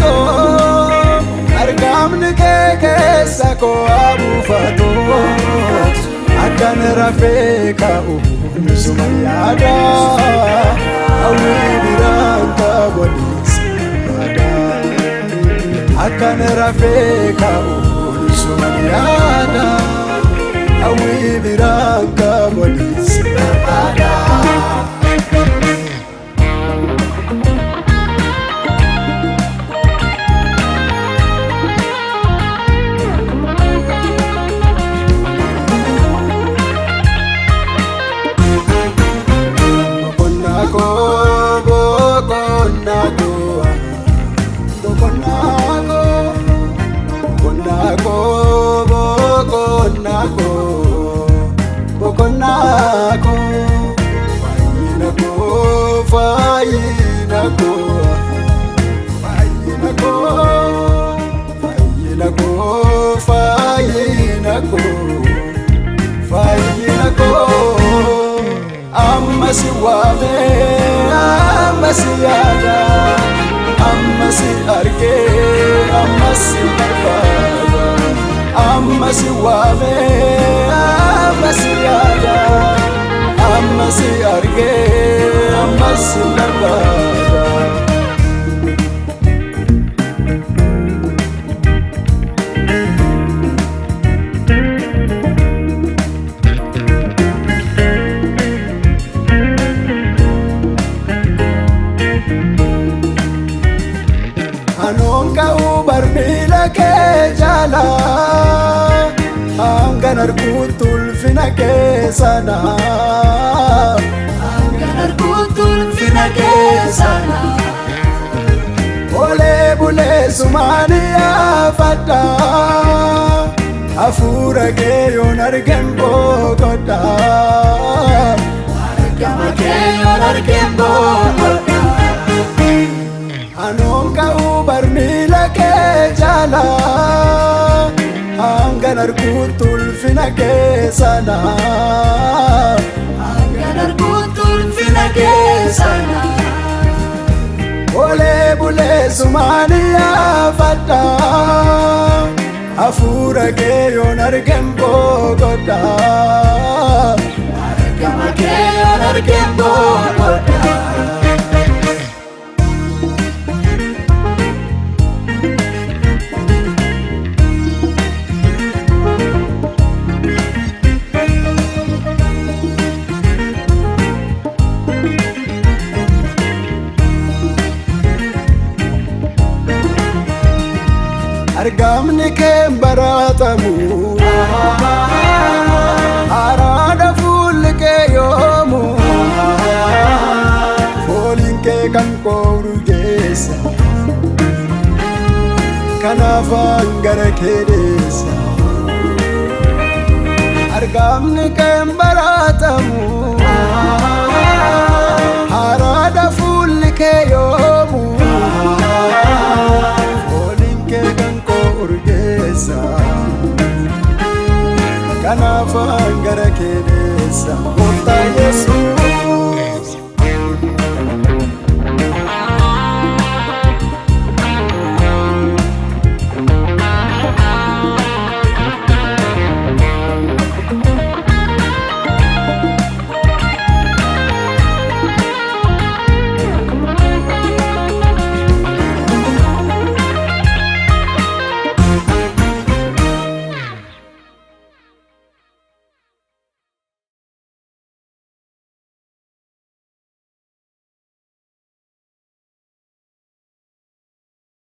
buufato argamni kee keessa koo buufato akkan rafee ka'u suma yaada hawwii biraan kaboliis yaada akkan rafee ka'u suma yaada hawwii biraan kaboliis yaada. Amasi wame, amasi yada, amasi arge, amasi barbada. Amasi wame, amasi yada, amasi arge, amasi barbada. Barmila ke jala anganar kutul fina ke sana anganar kutul fina ke sana ole bule sumaniya fata afura ke yonar gembo kota argama ke yonar gembo kota anonka barmila ke jala anganar kutul fina ke sana anganar kutul fina ke sana ole bule sumaniya fata afura ke yonar gembo kota argama ke yonar gembo kota. Argamni kee baratamu araada fuulli kee yoomu fooliin kee kan kooru geessa kanaafaan gara kee deessa. Argamni kee baratamu araada fuulli kee yoomu kanaafaan gara kee deessa. Gooftaa Yesuus